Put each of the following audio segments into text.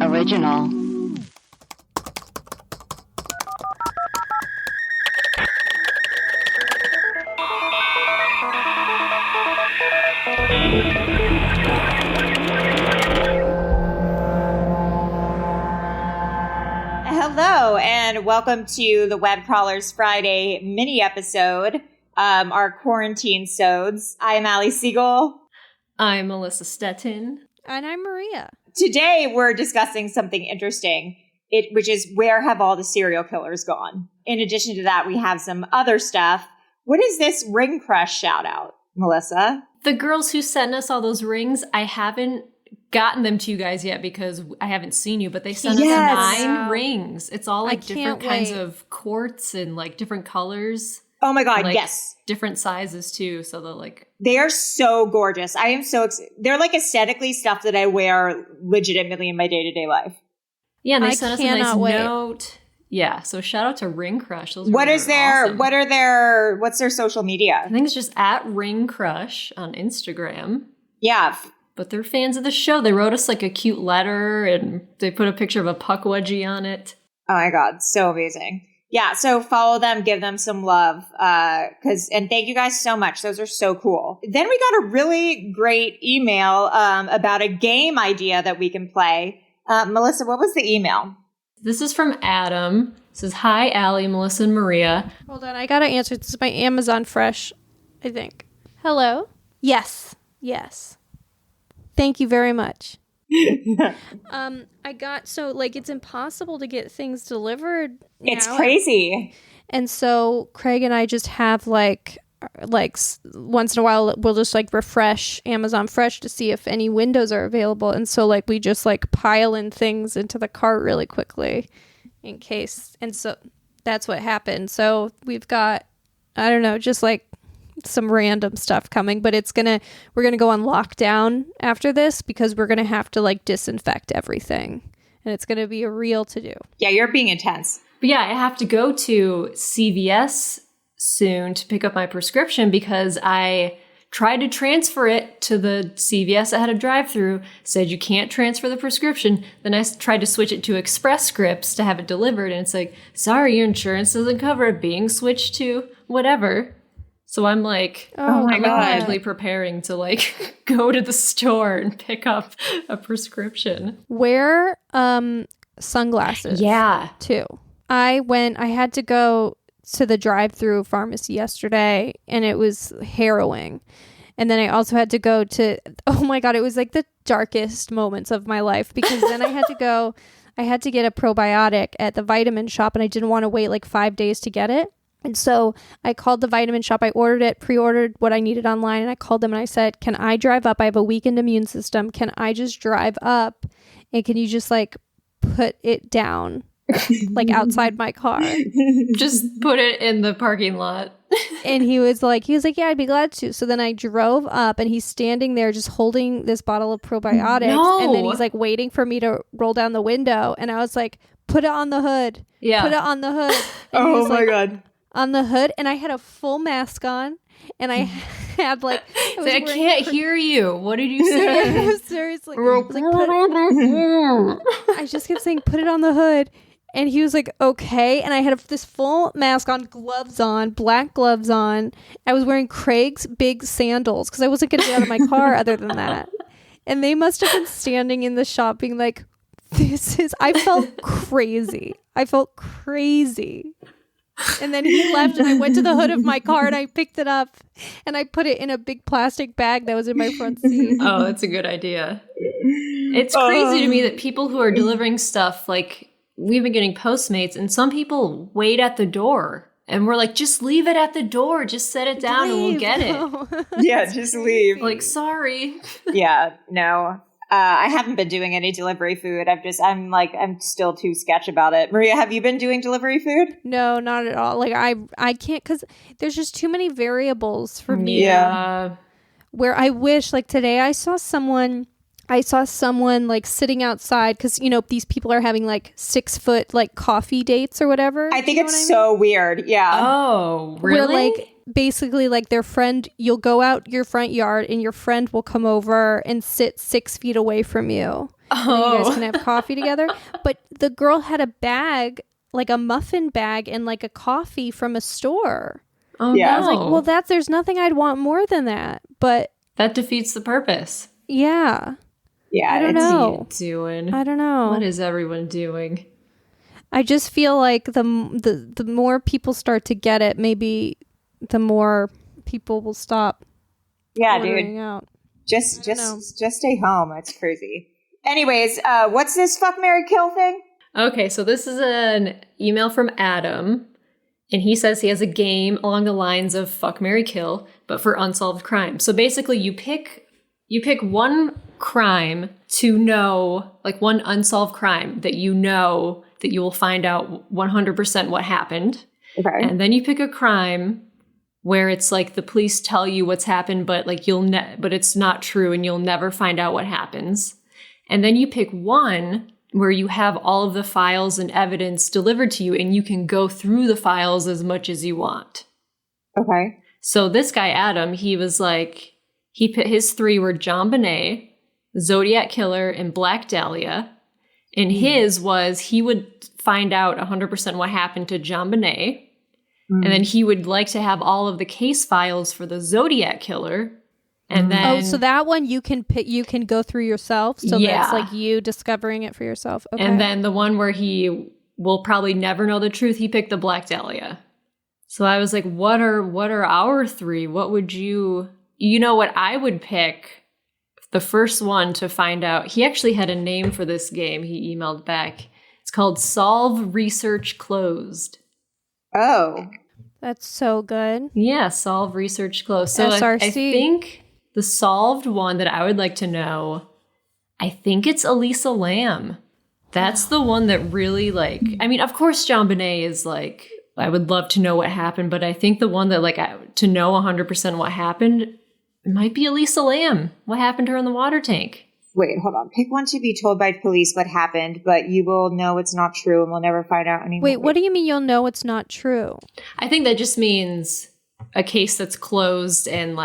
Original. Hello, and welcome to the Webcrawlers Friday mini episode, our quarantine sods. I'm Allie Siegel. I'm Melissa Stettin. And I'm Maria. Today, we're discussing something interesting, which is where have all the serial killers gone? In addition to that, we have some other stuff. What is this ring crush shout out, Melissa? The girls who sent us all those rings, I haven't gotten them to you guys yet because I haven't seen you, but they sent us 9 rings. It's all like different kinds of quartz and like different colors. Oh my God, like, yes. Different sizes too. So they're like... They are so gorgeous. I am so excited. They're like aesthetically stuff that I wear legitimately in my day-to-day life. Yeah, and they sent us a nice note. Yeah, so shout out to Ring Crush. Those what's their social media? I think it's just at Ring Crush on Instagram. Yeah. But they're fans of the show. They wrote us like a cute letter and they put a picture of a puck wedgie on it. Oh my God, so amazing. Yeah, so follow them, give them some love, and thank you guys so much. Those are so cool. Then we got a really great email about a game idea that we can play. Melissa, what was the email? This is from Adam. It says, "Hi, Allie, Melissa, and Maria." Hold on, I gotta answer. This is my Amazon Fresh, I think. Hello? Yes. Thank you very much. I got, so like it's impossible to get things delivered now. It's crazy. And so Craig and I just have like once in a while we'll just like refresh Amazon Fresh to see if any windows are available, and so like we just like pile in things into the cart really quickly in case, and so that's what happened. So we've got, I don't know, just like some random stuff coming, but we're gonna go on lockdown after this because we're gonna have to like disinfect everything, and it's gonna be a real to-do. Yeah, you're being intense. But yeah, I have to go to CVS soon to pick up my prescription because I tried to transfer it to the CVS that had a drive-through, said you can't transfer the prescription. Then I tried to switch it to Express Scripts to have it delivered, and it's like, sorry, your insurance doesn't cover it being switched to whatever. So I'm like, oh my God, mentally preparing to like go to the store and pick up a prescription. Wear sunglasses. Yeah. Too. I had to go to the drive-through pharmacy yesterday and it was harrowing. And then I also had to go to, oh my God, it was like the darkest moments of my life because then I had to get a probiotic at the vitamin shop and I didn't want to wait like 5 days to get it. And so I called the vitamin shop. I pre-ordered what I needed online. And I called them and I said, can I drive up? I have a weakened immune system. Can I just drive up? And can you just like put it down like outside my car? Just put it in the parking lot. And he was like, yeah, I'd be glad to. So then I drove up and he's standing there just holding this bottle of probiotics. No. And then he's like waiting for me to roll down the window. And I was like, put it on the hood. Yeah. Put it on the hood. And oh my God. On the hood, and I had a full mask on, and I had like I can't hear you. What did you say? Seriously, I just kept saying, "Put it on the hood," and he was like, "Okay." And I had this full mask on, gloves on, black gloves on. I was wearing Craig's big sandals because I wasn't going to get out of my car other than that. And they must have been standing in the shop, being like, I felt crazy. And then he left and I went to the hood of my car and I picked it up and I put it in a big plastic bag that was in my front seat. Oh, that's a good idea. It's crazy to me that people who are delivering stuff, like we've been getting Postmates and some people wait at the door and we're like, just leave it at the door. Just set it down and we'll get it. Yeah, just leave. Like, sorry. Yeah, no. I haven't been doing any delivery food. I'm still too sketch about it. Maria, have you been doing delivery food? No, not at all. Like I can't, because there's just too many variables for me. Yeah. Where I wish, like today I saw someone like sitting outside because, you know, these people are having like 6 foot like coffee dates or whatever. I think it's so weird. Yeah. Oh, really? Where like basically like their friend, you'll go out your front yard and your friend will come over and sit 6 feet away from you. And then you guys can have coffee together. But the girl had a bag, like a muffin bag and like a coffee from a store. Oh, Yeah. no. I was like, well, there's nothing I'd want more than that. But that defeats the purpose. yeah. Yeah. I don't What know. are you doing? I don't know. What is everyone doing? I just feel like the more people start to get it, maybe the more people will stop Yeah, ordering dude. out. Just know. stay home. It's crazy. Anyways, what's this fuck, marry, kill thing? Okay, so this is an email from Adam, and he says he has a game along the lines of fuck, marry, kill, but for unsolved crime. So basically, you pick one crime to know, like one unsolved crime that you know that you will find out 100% what happened. Okay. And then you pick a crime where it's like the police tell you what's happened, but like but it's not true and you'll never find out what happens. And then you pick one where you have all of the files and evidence delivered to you and you can go through the files as much as you want. Okay. So this guy, Adam, he was like, his 3 were John Bonet, Zodiac Killer, and Black Dahlia. And his was he would find out 100% what happened to John Bonet. And then he would like to have all of the case files for the Zodiac Killer. And then So that one you can pick, you can go through yourself. So that's like you discovering it for yourself. Okay. And then the one where he will probably never know the truth, he picked the Black Dahlia. So I was like, what are our 3? What would you know what I would pick? The first one to find out. He actually had a name for this game. He emailed back. It's called Solve Research Closed. Oh. That's so good. Yeah, Solve Research Closed. So SRC. I think the solved one that I would like to know, I think it's Elisa Lam. That's the one that really I mean, of course, John Bonet is like, I would love to know what happened, but I think the one that to know 100% what happened might be Elisa Lam. What happened to her in the water tank? Wait, hold on. Pick one to be told by police what happened, but you will know it's not true and we'll never find out anymore. Wait, what do you mean you'll know it's not true? I think that just means a case that's closed and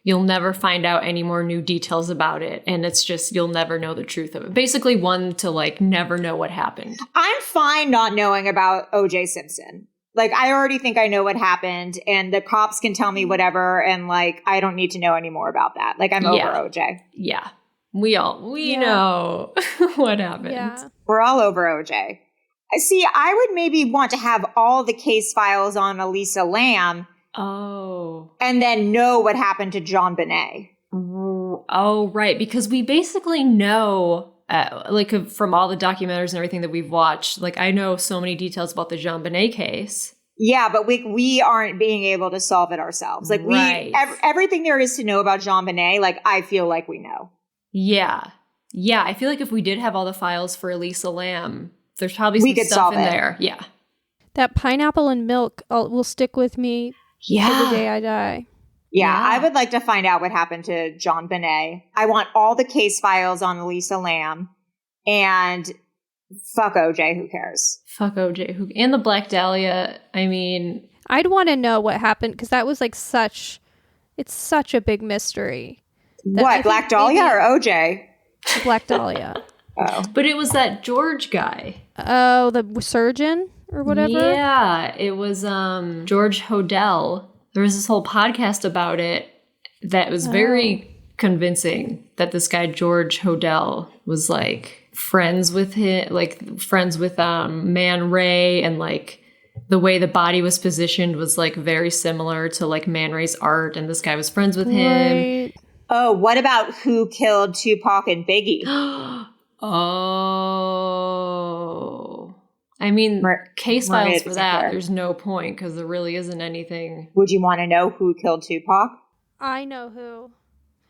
you'll never find out any more new details about it. And it's just, you'll never know the truth of it. Basically one to never know what happened. I'm fine not knowing about O.J. Simpson. I already think I know what happened and the cops can tell me whatever. And I don't need to know any more about that. I'm over O.J. Yeah. We know what happened. Yeah. We're all over O.J. See, I would maybe want to have all the case files on Elisa Lam. Oh. And then know what happened to John Bonet. Oh, right. Because we basically know, from all the documentaries and everything that we've watched, I know so many details about the John Bonet case. Yeah, but we aren't being able to solve it ourselves. Right. Everything there is to know about John Bonet, I feel like we know. Yeah. Yeah, I feel like if we did have all the files for Elisa Lam, there's probably We some could stuff solve in it. there. Yeah. That pineapple and milk will stick with me till the day I die. Yeah, I would like to find out what happened to John Bonet. I want all the case files on Elisa Lam. And fuck OJ, who cares? Fuck OJ. And the Black Dahlia, I mean... I'd want to know what happened because that was it's such a big mystery. What, Black Dahlia or OJ? Black Dahlia. Oh. But it was that George guy. Oh, the surgeon or whatever? Yeah, it was George Hodel. There was this whole podcast about it that was very convincing that this guy George Hodel was friends with Man Ray, and the way the body was positioned was very similar to Man Ray's art, and this guy was friends with him. Right. Oh, what about who killed Tupac and Biggie? Oh. I mean, case files for that, there's no point because there really isn't anything. Would you want to know who killed Tupac? I know who.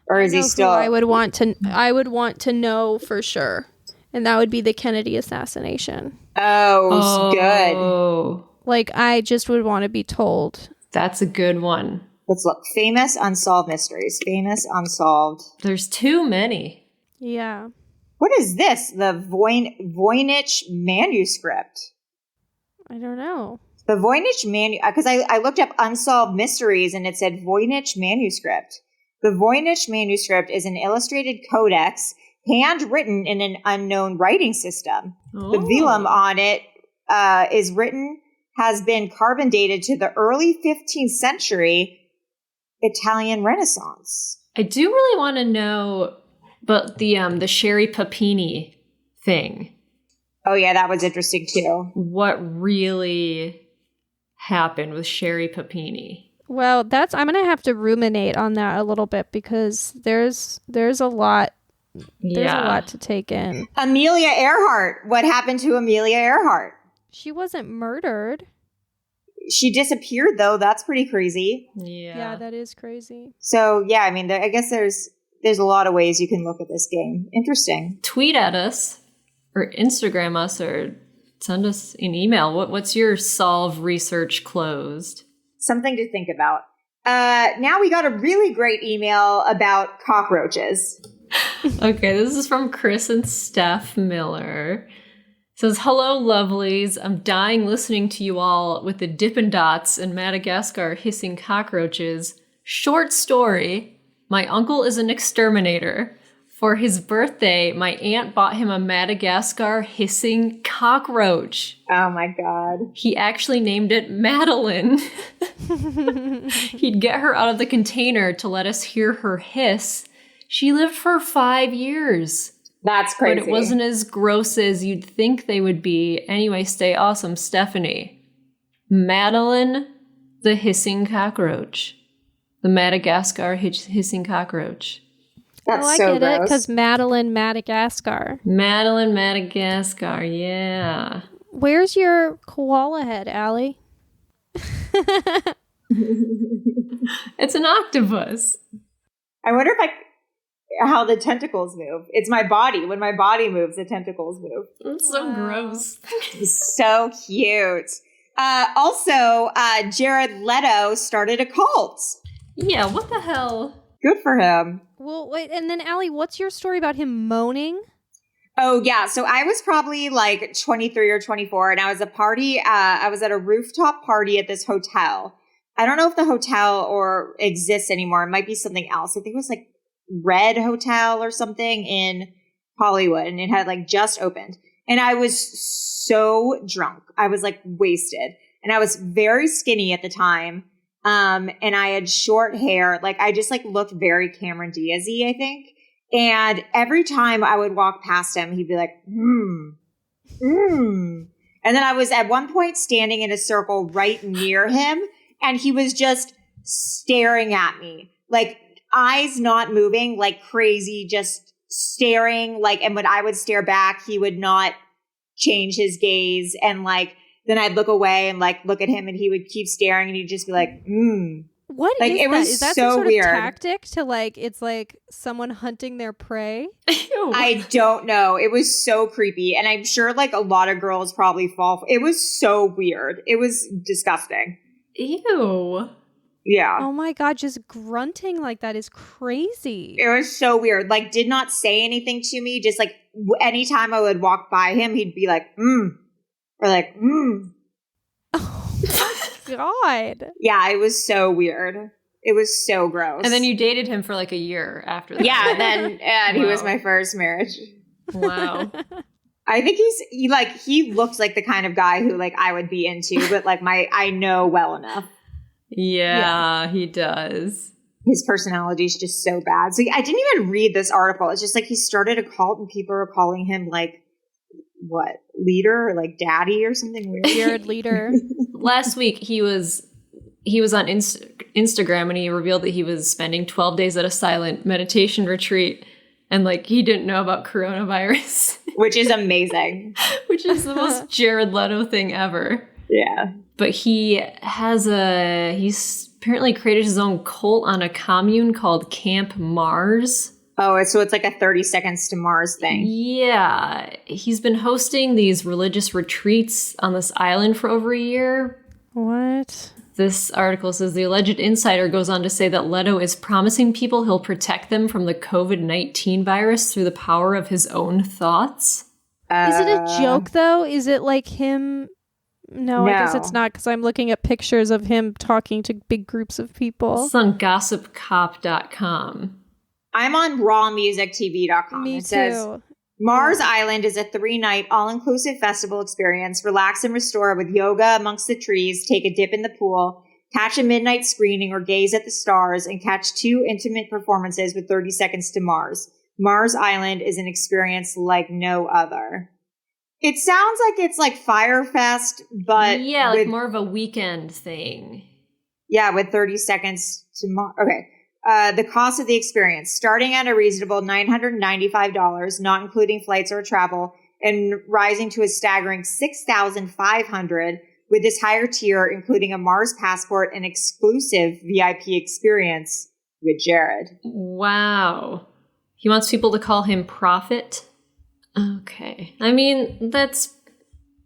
Or is he still... I would want to know for sure. And that would be the Kennedy assassination. Oh, good. Oh. I just would want to be told. That's a good one. Let's look. Famous unsolved mysteries. Famous unsolved. There's too many. Yeah. What is this? The Voynich manuscript. I don't know. The Voynich because I looked up unsolved mysteries and it said Voynich manuscript. The Voynich manuscript is an illustrated codex handwritten in an unknown writing system. Oh. The velum on it has been carbon dated to the early 15th century Italian Renaissance. I do really want to know about the Sherry Papini thing. Oh yeah, that was interesting too. What really happened with Sherry Papini? Well, I'm going to have to ruminate on that a little bit because there's a lot. There's a lot to take in. Amelia Earhart. What happened to Amelia Earhart? She wasn't murdered. She disappeared, though. That's pretty crazy. Yeah, that is crazy. So, yeah, I mean, I guess there's a lot of ways you can look at this game. Interesting. Tweet at us or Instagram us or send us an email. What's your solve research closed? Something to think about. Now we got a really great email about cockroaches. Okay, this is from Chris and Steph Miller. It says, hello, lovelies. I'm dying listening to you all with the Dippin' Dots and Madagascar hissing cockroaches. Short story. My uncle is an exterminator. For his birthday, my aunt bought him a Madagascar hissing cockroach. Oh my God. He actually named it Madeline. He'd get her out of the container to let us hear her hiss. She lived for 5 years. That's crazy. But it wasn't as gross as you'd think they would be. Anyway, stay awesome, Stephanie. Madeline the hissing cockroach. The Madagascar hissing cockroach. That's I so get gross. it because Madeline Madagascar. Madeline Madagascar, yeah. Where's your koala head, Allie? It's an octopus. I wonder how the tentacles move. It's my body. When my body moves, the tentacles move. It's so gross. So cute. Also, Jared Leto started a cult. Yeah, what the hell? Good for him. Well, wait, and then Allie, what's your story about him moaning? Oh, yeah. So I was probably like 23 or 24, and I was I was at a rooftop party at this hotel. I don't know if the hotel exists anymore. It might be something else. I think it was like Red Hotel or something in Hollywood, and it had like just opened. And I was so drunk. I was like wasted, and I was very skinny at the time. And I had short hair. Like I just like looked very Cameron Diaz-y, I think. And every time I would walk past him, he'd be like, And then I was at one point standing in a circle right near him, and he was just staring at me, like eyes not moving, like crazy, just staring. Like, and when I would stare back, he would not change his gaze. And like, then I'd look away and like look at him, and he would keep staring, and he'd just be like, What like, is it that? was Is that so some sort weird. of tactic to like, it's like someone hunting their prey? Ew. I don't know. It was so creepy. And I'm sure like a lot of girls probably fall. It was so weird. It was disgusting. Ew. Yeah. Oh my God, just grunting like that is crazy. It was so weird. Like, did not say anything to me. Just like anytime I would walk by him, he'd be like, or like, Oh my God. Yeah, it was so weird. It was so gross. And then you dated him for like a year after that. Yeah, and he was Wow. my first marriage. Wow. I think he looks like the kind of guy who like I would be into, but like I know well enough. Yeah, he does. His personality is just so bad. So I didn't even read this article. It's just like he started a cult and people are calling him like, what, leader or like daddy or something weird. Jared Leader. Last week he was on Instagram and he revealed that he was spending 12 days at a silent meditation retreat, and like he didn't know about coronavirus. Which is amazing. Which is the most Jared Leto thing ever. Yeah. But he's apparently created his own cult on a commune called Camp Mars. Oh, so it's like a 30 Seconds to Mars thing. Yeah. He's been hosting these religious retreats on this island for over a year. What? This article says the alleged insider goes on to say that Leto is promising people he'll protect them from the COVID-19 virus through the power of his own thoughts. Is it a joke though? Is it like him? No, I guess No. it's not because I'm looking at pictures of him talking to big groups of people. It's on gossipcop.com. I'm on rawmusictv.com. Me it too. says, Mars Island is a 3-night all-inclusive festival experience. Relax and restore with yoga amongst the trees, take a dip in the pool, catch a midnight screening or gaze at the stars, and catch 2 intimate performances with 30 Seconds to Mars. Mars Island is an experience like no other. It sounds like it's like Firefest, but yeah, like more of a weekend thing. Yeah, with 30 Seconds to Mars. Okay. The cost of the experience, starting at a reasonable $995, not including flights or travel, and rising to a staggering $6,500 with this higher tier, including a Mars passport and exclusive VIP experience with Jared. Wow. He wants people to call him Prophet. Okay. I mean,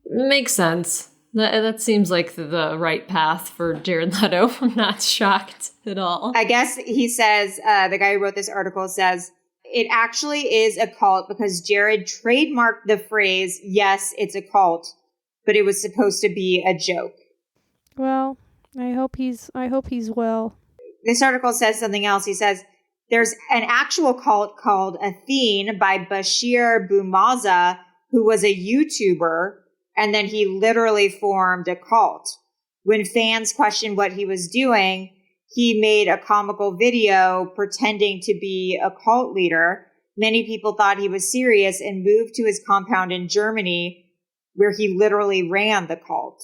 makes sense. That seems like the right path for Jared Leto. I'm not shocked at all. I guess he says, the guy who wrote this article says, it actually is a cult because Jared trademarked the phrase, yes, it's a cult, but it was supposed to be a joke. Well, I hope he's well. This article says something else. He says, there's an actual cult called Athene by Bashir Boumaza, who was a YouTuber, and then he literally formed a cult. When fans questioned what he was doing, he made a comical video pretending to be a cult leader. Many people thought he was serious and moved to his compound in Germany, where he literally ran the cult.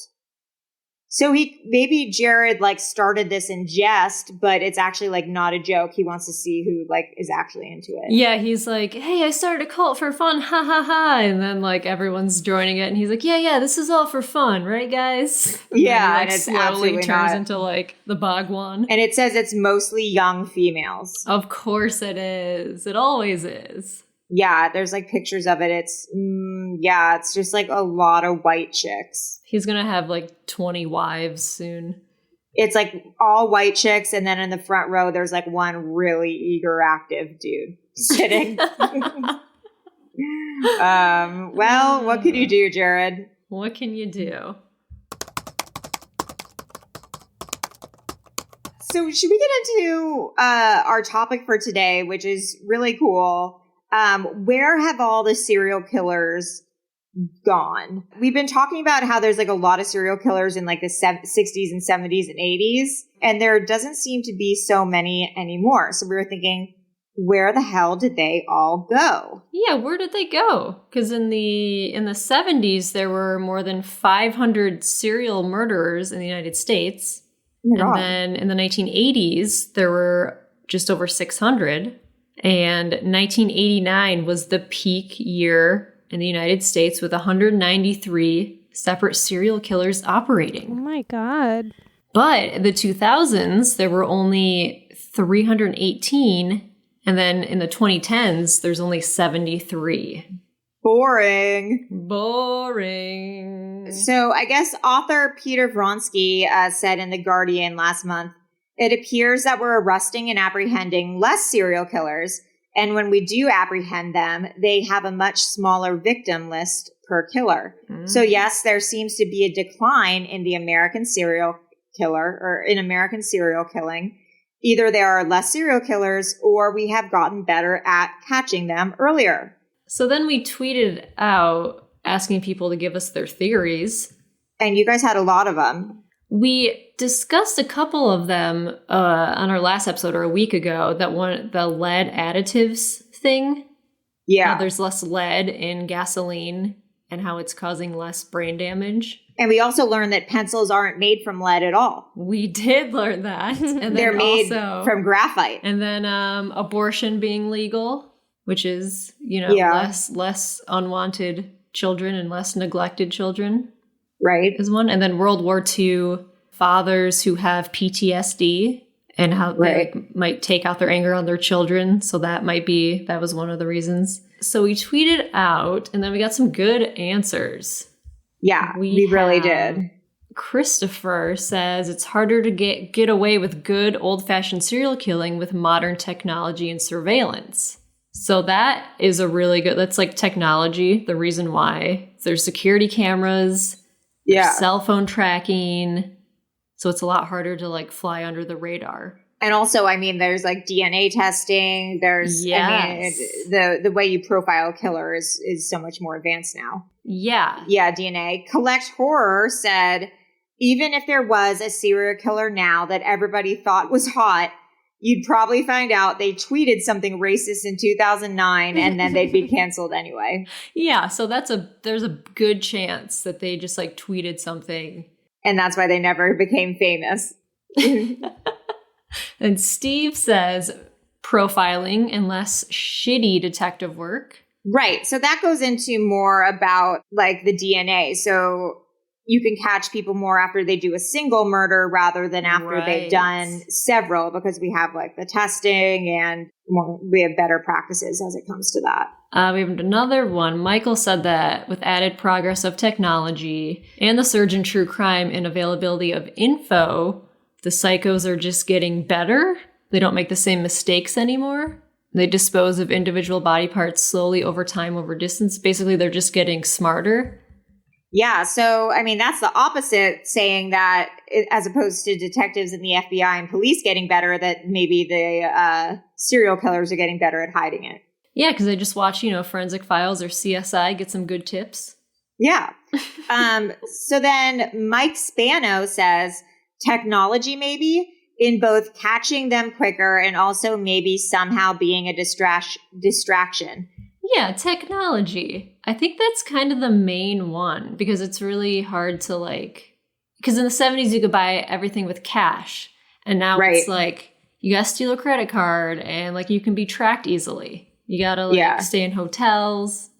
So maybe Jared like started this in jest, but it's actually like not a joke. He wants to see who like is actually into it. Yeah, he's like, hey, I started a cult for fun, ha ha ha. And then like everyone's joining it and he's like, yeah, this is all for fun, right guys? Yeah, and it's slowly absolutely turns not. into like the Bhagwan. And it says it's mostly young females. Of course it is. It always is. Yeah, there's like pictures of it. It's just like a lot of white chicks. He's gonna have like 20 wives soon. It's like all white chicks, and then in the front row, there's like one really eager, active dude sitting. Well, what could you do, Jared? What can you do? So should we get into our topic for today, which is really cool? Where have all the serial killers gone? We've been talking about how there's like a lot of serial killers in like the 60s and 70s and 80s, and there doesn't seem to be so many anymore. So we were thinking, where the hell did they all go? Yeah, where did they go? Because in the 70s, there were more than 500 serial murderers in the United States. Oh and then in the 1980s, there were just over 600. And 1989 was the peak year in the United States with 193 separate serial killers operating. Oh my God. But in the 2000s, there were only 318. And then in the 2010s, there's only 73. Boring. So I guess author Peter Vronsky said in The Guardian last month, it appears that we're arresting and apprehending less serial killers. And when we do apprehend them, they have a much smaller victim list per killer. So yes, there seems to be a decline in the American serial killer or in American serial killing. Either there are less serial killers or we have gotten better at catching them earlier. So then we tweeted out asking people to give us their theories. And you guys had a lot of them. We discussed a couple of them on our last episode or a week ago, the lead additives thing. Yeah. How there's less lead in gasoline and how it's causing less brain damage. And we also learned that pencils aren't made from lead at all. We did learn that. And they're made from graphite. And then abortion being legal, which is, less unwanted children and less neglected children. Right. Is one. And then World War II, fathers who have PTSD and how they might take out their anger on their children. So that was one of the reasons. So we tweeted out and then we got some good answers. Yeah, we really did. Christopher says it's harder to get away with good old-fashioned serial killing with modern technology and surveillance. So that is that's like technology, the reason why. There's security cameras, cell phone tracking. So it's a lot harder to like fly under the radar. And also, I mean, there's like DNA testing. There's, I mean, the way you profile a killer is so much more advanced now. Yeah. Yeah, DNA. Collect Horror said, even if there was a serial killer now that everybody thought was hot, you'd probably find out they tweeted something racist in 2009 and then they'd be canceled anyway. Yeah, so there's a good chance that they just like tweeted something. And that's why they never became famous. And Steve says profiling and less shitty detective work. Right. So that goes into more about like the DNA. So you can catch people more after they do a single murder rather than after they've done several, because we have like the testing and we have better practices as it comes to that. We have another one. Michael said that with added progress of technology and the surge in true crime and availability of info, the psychos are just getting better. They don't make the same mistakes anymore. They dispose of individual body parts slowly over time, over distance. Basically, they're just getting smarter. Yeah. So, I mean, that's the opposite, saying that as opposed to detectives and the FBI and police getting better, that maybe the serial killers are getting better at hiding it. Yeah, because they just watch, Forensic Files or CSI, get some good tips. Yeah. So then Mike Spano says, technology maybe, in both catching them quicker and also maybe somehow being a distraction. Yeah, technology. I think that's kind of the main one, because it's really hard to because in the 70s you could buy everything with cash, and now it's like you gotta steal a credit card and like you can be tracked easily. You gotta stay in hotels,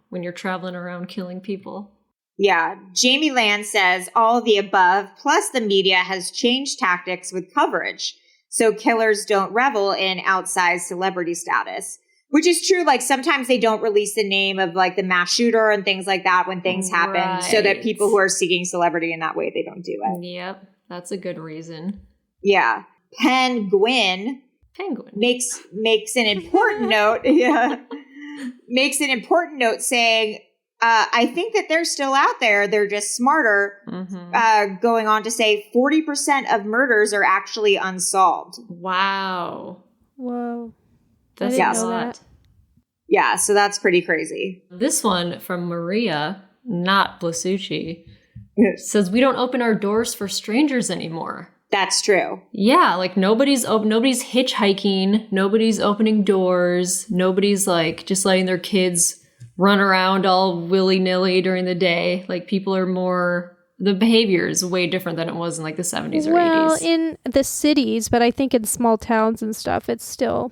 when you're traveling around killing people. Yeah. Jamie Land says all of the above, plus the media has changed tactics with coverage. So killers don't revel in outsized celebrity status, which is true. Like sometimes they don't release the name of like the mass shooter and things like that when things happen, so that people who are seeking celebrity in that way, they don't do it. Yep. That's a good reason. Yeah. Penguin makes an important note. Yeah. Makes an important note saying, I think that they're still out there. They're just smarter. Mm-hmm. Going on to say 40% of murders are actually unsolved. Wow. Whoa. That's a lot. Yeah, so that's pretty crazy. This one from Maria, not Blasucci, says we don't open our doors for strangers anymore. That's true. Yeah, like nobody's hitchhiking, nobody's opening doors, nobody's like just letting their kids run around all willy-nilly during the day. Like people are more, the behavior is way different than it was in like the 70s or 80s. Well, in the cities, but I think in small towns and stuff, it's still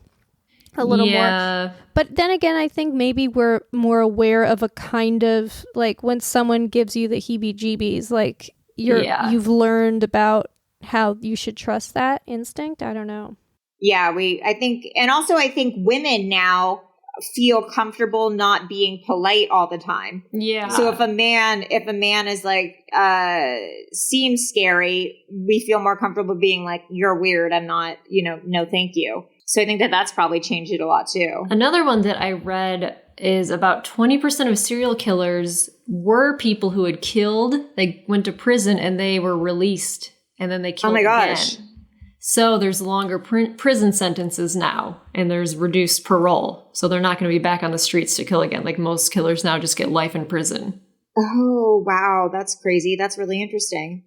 a little more. But then again, I think maybe we're more aware of a kind of like when someone gives you the heebie-jeebies, like you've learned about how you should trust that instinct. I don't know. Yeah, I think women now feel comfortable not being polite all the time. Yeah. So if a man is like seems scary, we feel more comfortable being like, you're weird, I'm not, no thank you. So I think that that's probably changed it a lot too. Another one that I read is about 20% of serial killers were people who had killed, they went to prison and they were released and then they killed again. Oh my gosh. So there's longer prison sentences now, and there's reduced parole. So they're not going to be back on the streets to kill again. Like most killers now just get life in prison. Oh, wow. That's crazy. That's really interesting.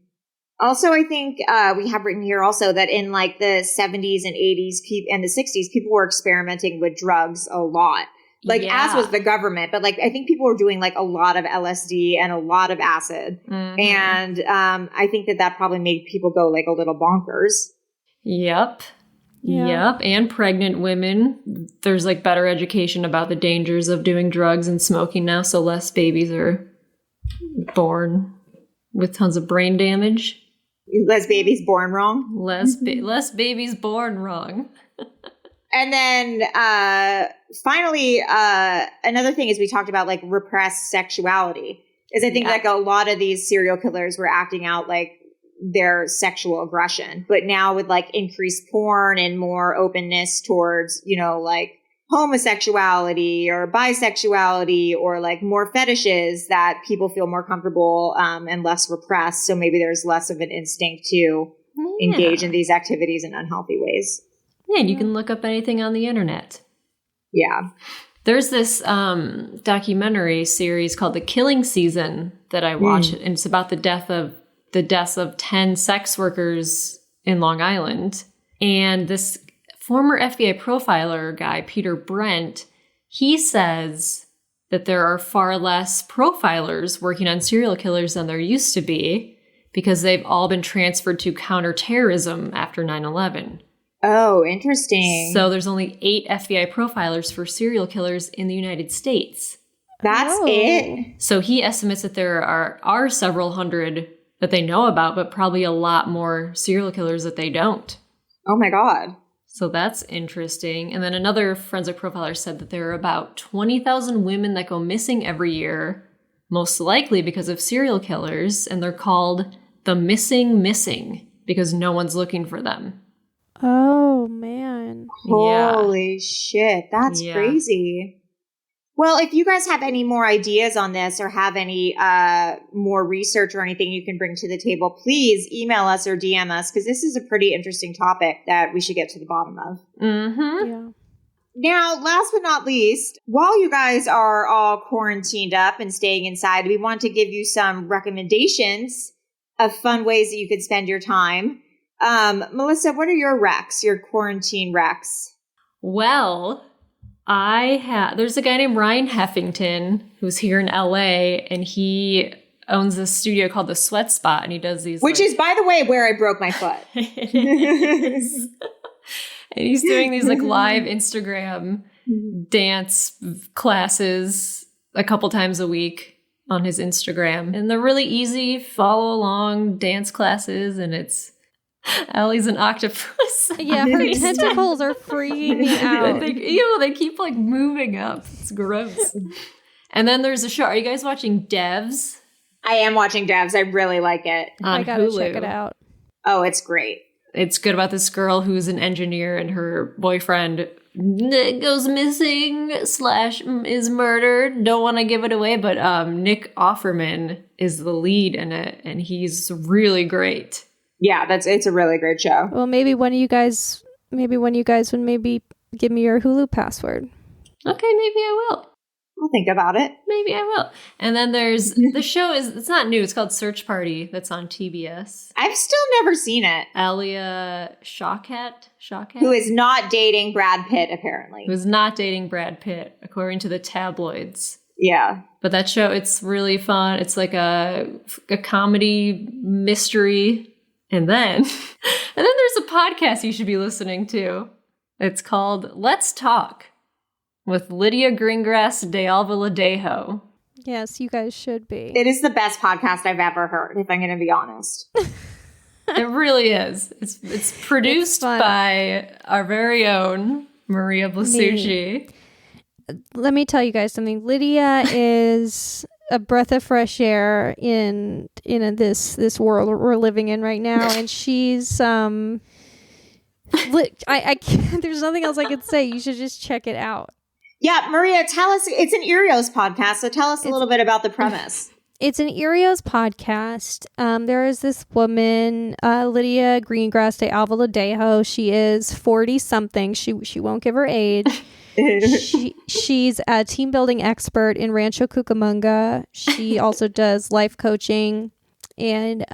Also, I think we have written here also that in like the 70s and 80s and the 60s, people were experimenting with drugs a lot. Like as was the government. But like I think people were doing like a lot of LSD and a lot of acid. Mm-hmm. And I think that probably made people go like a little bonkers. Yep. Yeah. Yep. And pregnant women. There's like better education about the dangers of doing drugs and smoking now, so less babies are born with tons of brain damage. Less babies born wrong? Less babies born wrong. And then finally, another thing is we talked about like repressed sexuality. Is I think like a lot of these serial killers were acting out like their sexual aggression, but now with like increased porn and more openness towards, like homosexuality or bisexuality or like more fetishes, that people feel more comfortable and less repressed. So maybe there's less of an instinct to engage in these activities in unhealthy ways. Yeah, and you can look up anything on the internet. Yeah. There's this documentary series called The Killing Season that I watch, and it's about the deaths of 10 sex workers in Long Island. And this former FBI profiler guy, Peter Brent, he says that there are far less profilers working on serial killers than there used to be because they've all been transferred to counterterrorism after 9/11. Oh, interesting. So there's only 8 FBI profilers for serial killers in the United States. That's it? So he estimates that there are several hundred that they know about, but probably a lot more serial killers that they don't. Oh my God. So that's interesting. And then another forensic profiler said that there are about 20,000 women that go missing every year, most likely because of serial killers, and they're called the missing because no one's looking for them. Oh, man. Holy shit. That's crazy. Well, if you guys have any more ideas on this or have any more research or anything you can bring to the table, please email us or DM us, because this is a pretty interesting topic that we should get to the bottom of. Mm-hmm. Yeah. Now, last but not least, while you guys are all quarantined up and staying inside, we want to give you some recommendations of fun ways that you could spend your time. Melissa, what are your recs, your quarantine recs? Well, there's a guy named Ryan Heffington who's here in LA, and he owns this studio called The Sweat Spot, and he does these. Which is, by the way, where I broke my foot. And he's doing these live Instagram dance classes a couple times a week on his Instagram. And they're really easy, follow along dance classes, and it's Allie's an octopus. Yeah, her tentacles are freaking me out. They keep moving up. It's gross. And then there's a show. Are you guys watching Devs? I am watching Devs. I really like it. I gotta check it out. Oh, it's great. It's good about this girl who's an engineer and her boyfriend goes missing / is murdered. Don't want to give it away, but Nick Offerman is the lead in it, and he's really great. Yeah, it's a really great show. Well, maybe one of you guys would give me your Hulu password. Okay, maybe I will. I'll think about it. Maybe I will. And then there's the show it's not new. It's called Search Party. That's on TBS. I've still never seen it. Alia Shawkat, who is not dating Brad Pitt, apparently. Who's not dating Brad Pitt, according to the tabloids. Yeah. But that show, it's really fun. It's like a comedy mystery. And then there's a podcast you should be listening to. It's called Let's Talk with Lydia Greengrass de Alvaladejo. Yes, you guys should be. It is the best podcast I've ever heard, if I'm going to be honest. It really is. It's produced by our very own Maria Blasucci. Let me tell you guys something. Lydia is a breath of fresh air in this world we're living in right now, and she's I can't, there's nothing else I could say. You should just check it out. Yeah, Maria, tell us. It's an Earios podcast, so tell us a little bit about the premise. It's an Earios podcast. There is this woman, Lydia Greengrass de Alvaladejo. She is 40-something. She won't give her age. She's a team building expert in Rancho Cucamonga. She also does life coaching, and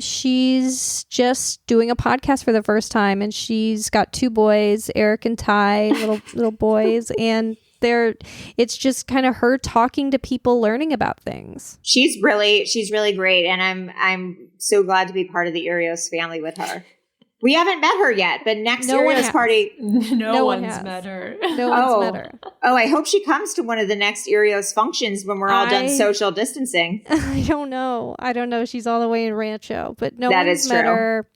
she's just doing a podcast for the first time. And she's got 2 boys, Eric and Ty, little boys, and it's just kind of her talking to people, learning about things. She's really great, and I'm so glad to be part of the Earios family with her. We haven't met her yet, but next Earios party, no one's met her. No one's met her. Oh, I hope she comes to one of the next Earios functions when we're all done social distancing. I don't know. She's all the way in Rancho, but no one's met her.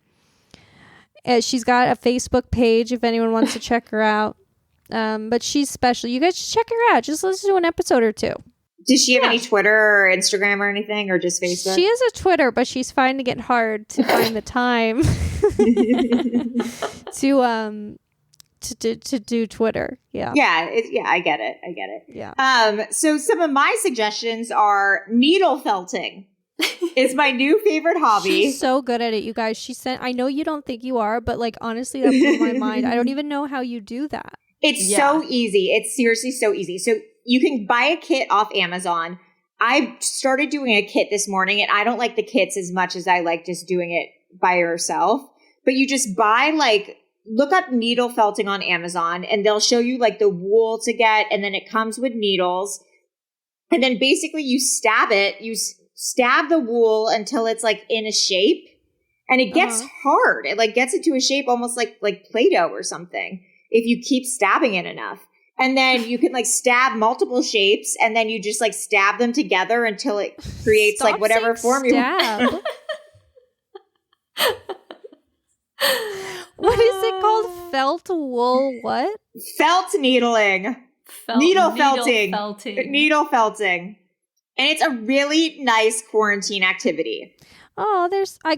She's got a Facebook page if anyone wants to check her out. But she's special. You guys should check her out. Just listen to an episode or 2. Does she have any Twitter or Instagram or anything, or just Facebook? She has a Twitter, but she's finding it hard to find the time to do Twitter. Yeah. Yeah, I get it. Yeah. So some of my suggestions are needle felting. It's my new favorite hobby. She's so good at it, you guys. She sent, I know you don't think you are, but like, honestly, that blew my mind. I don't even know how you do that. It's so easy. It's seriously so easy. So you can buy a kit off Amazon. I started doing a kit this morning, and I don't like the kits as much as I like just doing it by yourself. But you just buy look up needle felting on Amazon, and they'll show you like the wool to get, and then it comes with needles. And then basically you stab it. You stab the wool until it's like in a shape, and it gets hard. It like gets into a shape almost like Play-Doh or something if you keep stabbing it enough. And then you can like stab multiple shapes, and then you just like stab them together until it creates like whatever form you want. What is it called? Felt wool what? Felt needling. Needle felting. Needle felting. And it's a really nice quarantine activity. Oh,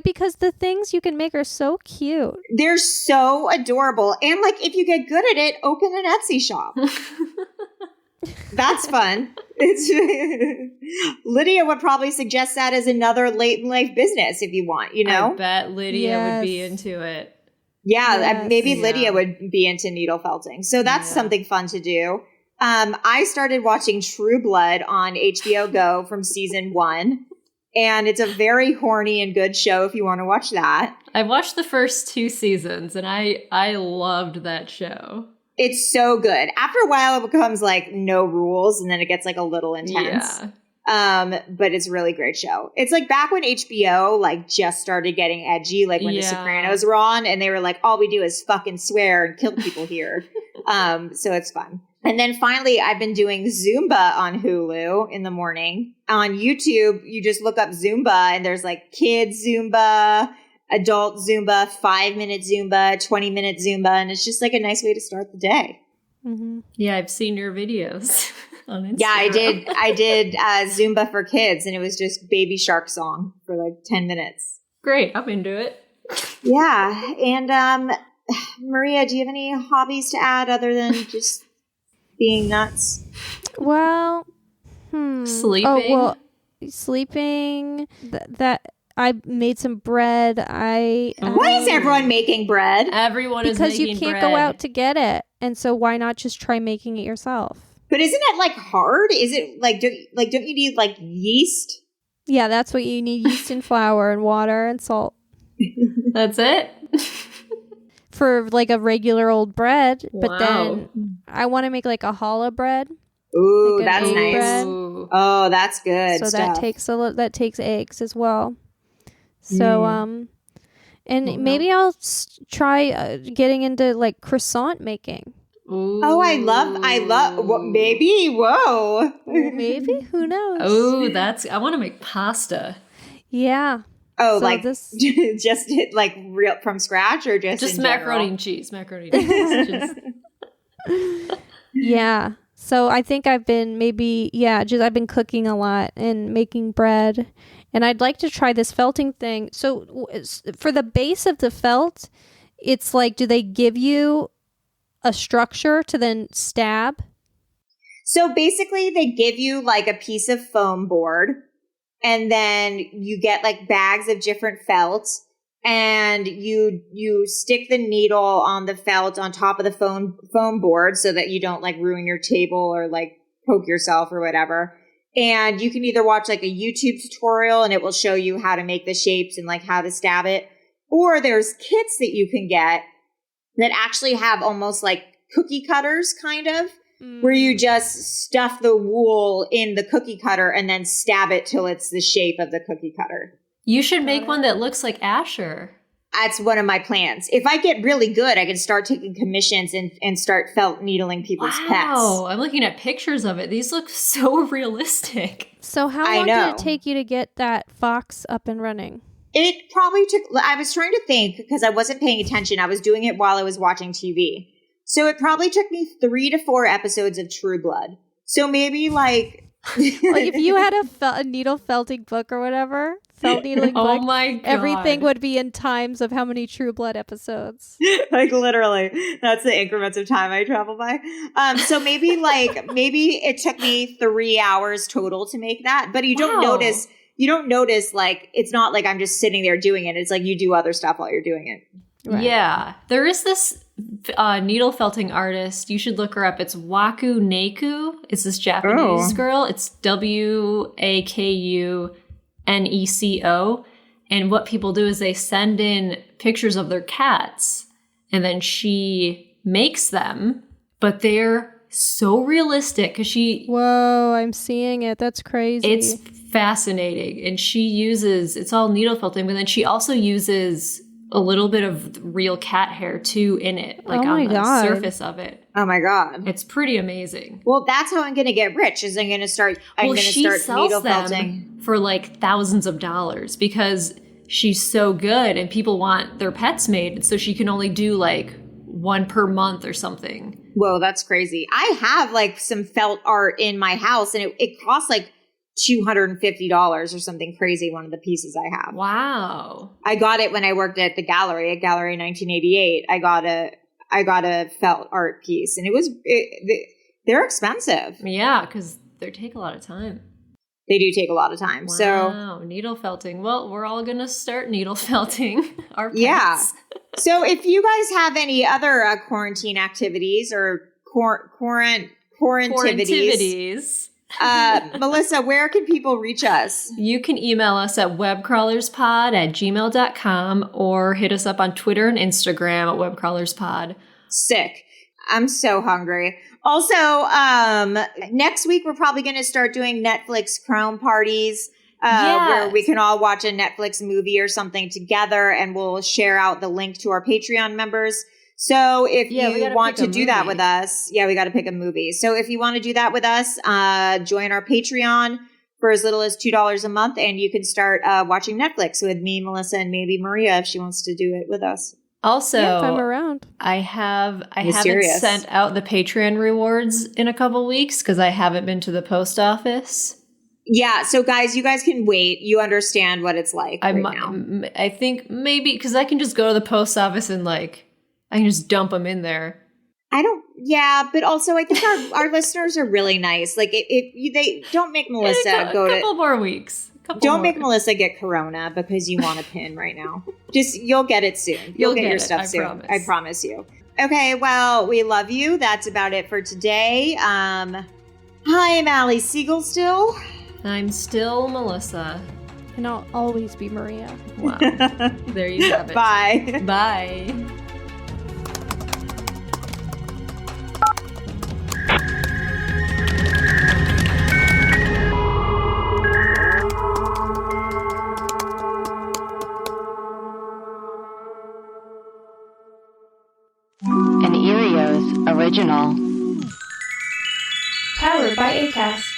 because the things you can make are so cute. They're so adorable. And like, if you get good at it, open an Etsy shop. That's fun. Lydia would probably suggest that as another late in life business if you want, you know? I bet Lydia would be into it. Yeah, maybe Lydia would be into needle felting. So that's something fun to do. I started watching True Blood on HBO Go from season 1. And it's a very horny and good show if you want to watch that. I watched the first 2 seasons, and I loved that show. It's so good. After a while, it becomes like no rules, and then it gets like a little intense. Yeah. But it's a really great show. It's like back when HBO like just started getting edgy, like when The Sopranos were on, and they were like, all we do is fucking swear and kill people here. So it's fun. And then finally, I've been doing Zumba on Hulu in the morning. On YouTube, you just look up Zumba, and there's like kids Zumba, adult Zumba, 5-minute Zumba, 20-minute Zumba. And it's just like a nice way to start the day. Mm-hmm. Yeah, I've seen your videos on Instagram. Yeah, I did Zumba for kids, and it was just Baby Shark song for like 10 minutes. Great. I'm into it. Yeah. And Maria, do you have any hobbies to add other than just being nuts? Well, sleeping. Oh, well, sleeping. That I made some bread. Why is everyone making bread? Everyone is making bread. Because you can't go out to get it, and so why not just try making it yourself? But isn't it like hard? Is it like don't you need like yeast? Yeah, that's what you need: yeast and flour and water and salt. That's it. For like a regular old bread, Wow. But then I want to make like a challah bread. Ooh, like that's nice. Bread. Oh, that's good. So stuff. that takes eggs as well. So and maybe I'll try getting into like croissant making. Ooh. Oh, I love. Maybe. Whoa. Maybe, who knows? Oh, I want to make pasta. Yeah. Oh, so like just like real from scratch, or just in macaroni and cheese. Macaroni and cheese. Yeah. So I think I've been I've been cooking a lot and making bread, and I'd like to try this felting thing. So for the base of the felt, it's like, do they give you a structure to then stab? So basically, they give you like a piece of foam board. And then you get like bags of different felts, and you stick the needle on the felt on top of the foam board so that you don't like ruin your table or like poke yourself or whatever. And you can either watch like a YouTube tutorial, and it will show you how to make the shapes and like how to stab it. Or there's kits that you can get that actually have almost like cookie cutters kind of. Where you just stuff the wool in the cookie cutter and then stab it till it's the shape of the cookie cutter. You should make one that looks like Asher. That's one of my plans. If I get really good, I can start taking commissions and start felt needling people's pets. Wow, I'm looking at pictures of it. These look so realistic. So how long did it take you to get that fox up and running? It probably took, I was trying to think because I wasn't paying attention. I was doing it while I was watching TV. So it probably took me 3 to 4 episodes of True Blood. So maybe like... like if you had a needle felting book or whatever, felt needling book, oh my God. Everything would be in times of how many True Blood episodes. Like literally, that's the increments of time I travel by. So maybe it took me 3 hours total to make that, but you don't notice you don't notice, like, it's not like I'm just sitting there doing it. It's like you do other stuff while you're doing it. Right. Yeah. There is this needle felting artist. You should look her up. It's Waku Neku. It's this Japanese girl. It's WAKUNECO. And what people do is they send in pictures of their cats, and then she makes them, but they're so realistic because Whoa, I'm seeing it. That's crazy. It's fascinating. And it's all needle felting, but then she also uses a little bit of real cat hair too in it, like on the surface of it. Oh my God. It's pretty amazing. Well, that's how I'm going to get rich, is I'm going to start needle felting for like thousands of dollars because she's so good and people want their pets made. So she can only do like one per month or something. Whoa, that's crazy. I have like some felt art in my house, and it costs like $250 or something crazy, one of the pieces I have. Wow. I got it when I worked at the gallery, at Gallery 1988. I got a felt art piece, and they're expensive. Yeah, because they take a lot of time. They do take a lot of time. Wow, so needle felting. Well, we're all going to start needle felting our pets. Yeah. So if you guys have any other quarantine activities or quarantivities, Melissa, where can people reach us? You can email us at webcrawlerspod@gmail.com or hit us up on Twitter and Instagram at webcrawlerspod. Sick. I'm so hungry. Also, next week we're probably going to start doing Netflix Chrome parties. Where we can all watch a Netflix movie or something together, and we'll share out the link to our Patreon members. So if you want to do that with us, we got to pick a movie. So if you want to do that with us, join our Patreon for as little as $2 a month, and you can start watching Netflix with me, Melissa, and maybe Maria if she wants to do it with us. Also, if I'm around. I haven't sent out the Patreon rewards in a couple weeks because I haven't been to the post office. Yeah, so guys, you guys can wait. You understand what it's like now. I think maybe because I can just go to the post office and I can just dump them in there. But also I think our listeners are really nice. Like if they don't make Melissa go to a couple more weeks. Make Melissa get corona because you want a pin right now. Just you'll get it soon. You'll get your stuff soon. I promise you. Okay, well, we love you. That's about it for today. Hi, I'm Allie Siegel still. I'm still Melissa. And I'll always be Maria. Wow. There you have it. Bye. Bye. An Erios original. Powered by Acast.